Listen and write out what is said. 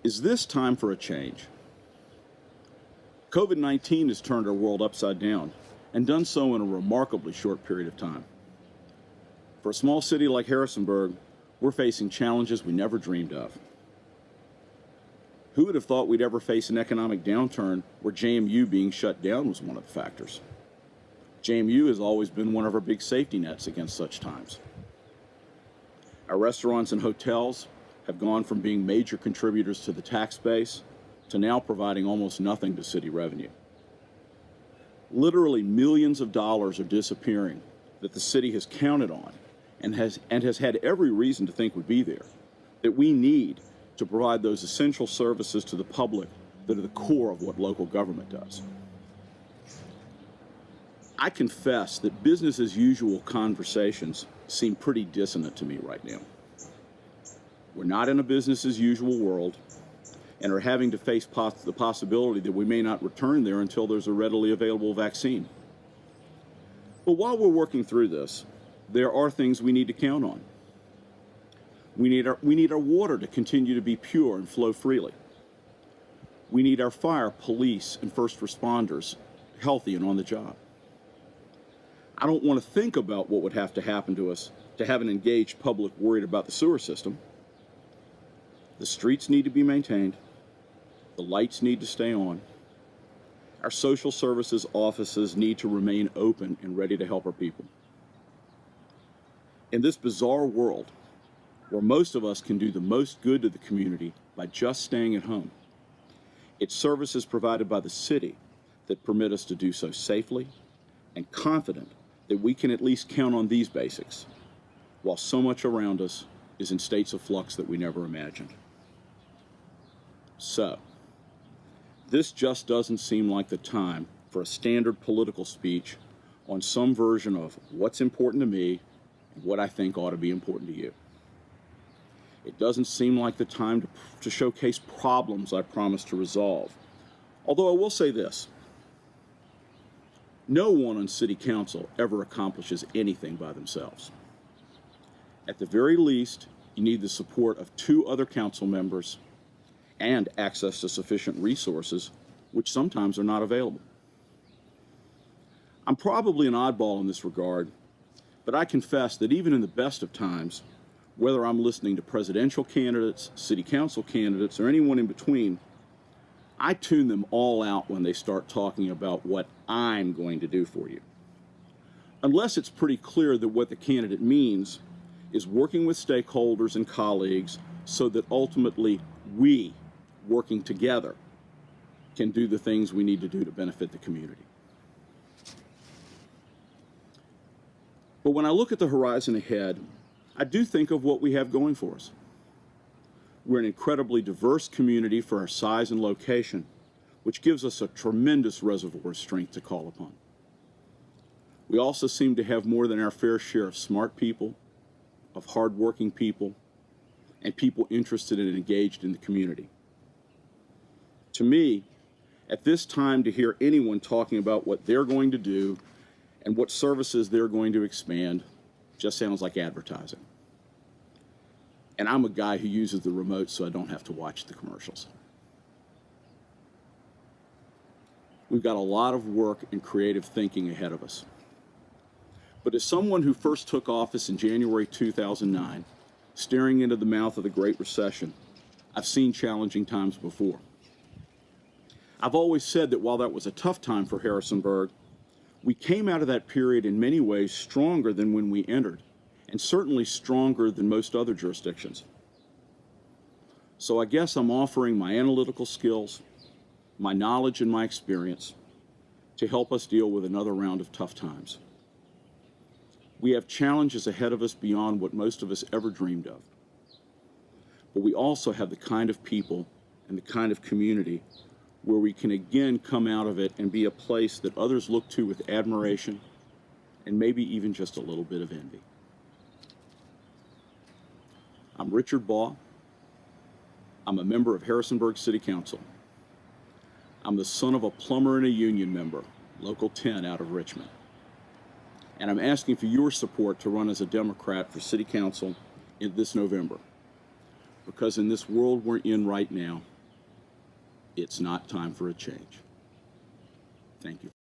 Is this time for a change? COVID-19 has turned our world upside down and done so in a remarkably short period of time. For a small city like Harrisonburg, we're facing challenges we never dreamed of. Who would have thought we'd ever face an economic downturn where JMU being shut down was one of the factors? JMU has always been one of our big safety nets against such times. Our restaurants and hotels have gone from being major contributors to the tax base to now providing almost nothing to city revenue. Literally millions of dollars are disappearing that the city has counted on and has had every reason to think would be there, that we need to provide those essential services to the public that are the core of what local government does. I confess that business as usual conversations seem pretty dissonant to me right now. We're not in a business as usual world and are having to face the possibility that we may not return there until there's a readily available vaccine. But while we're working through this, there are things we need to count on. We need our water to continue to be pure and flow freely. We need our fire, police, and first responders healthy and on the job. I don't want to think about what would have to happen to us to have an engaged public worried about the sewer system. The streets need to be maintained. The lights need to stay on. Our social services offices need to remain open and ready to help our people. In this bizarre world, where most of us can do the most good to the community by just staying at home, it's services provided by the city that permit us to do so safely and confident that we can at least count on these basics, while so much around us is in states of flux that we never imagined. So, this just doesn't seem like the time for a standard political speech on some version of what's important to me and what I think ought to be important to you. It doesn't seem like the time to showcase problems I promised to resolve. Although I will say this, no one on City Council ever accomplishes anything by themselves. At the very least, you need the support of 2 other council members and access to sufficient resources, which sometimes are not available. I'm probably an oddball in this regard, but I confess that even in the best of times, whether I'm listening to presidential candidates, city council candidates, or anyone in between, I tune them all out when they start talking about what I'm going to do for you. Unless it's pretty clear that what the candidate means is working with stakeholders and colleagues so that ultimately we, working together, can do the things we need to do to benefit the community. But when I look at the horizon ahead, I do think of what we have going for us. We're an incredibly diverse community for our size and location, which gives us a tremendous reservoir of strength to call upon. We also seem to have more than our fair share of smart people, of hardworking people, and people interested and engaged in the community. To me, at this time, to hear anyone talking about what they're going to do and what services they're going to expand just sounds like advertising. And I'm a guy who uses the remote so I don't have to watch the commercials. We've got a lot of work and creative thinking ahead of us. But as someone who first took office in January 2009, staring into the mouth of the Great Recession, I've seen challenging times before. I've always said that while that was a tough time for Harrisonburg, we came out of that period in many ways stronger than when we entered, and certainly stronger than most other jurisdictions. So I guess I'm offering my analytical skills, my knowledge and my experience to help us deal with another round of tough times. We have challenges ahead of us beyond what most of us ever dreamed of. But we also have the kind of people and the kind of community where we can again come out of it and be a place that others look to with admiration and maybe even just a little bit of envy. I'm Richard Baugh. I'm a member of Harrisonburg City Council. I'm the son of a plumber and a union member, Local 10 out of Richmond. And I'm asking for your support to run as a Democrat for City Council in this November. Because in this world we're in right now, it's not time for a change. Thank you.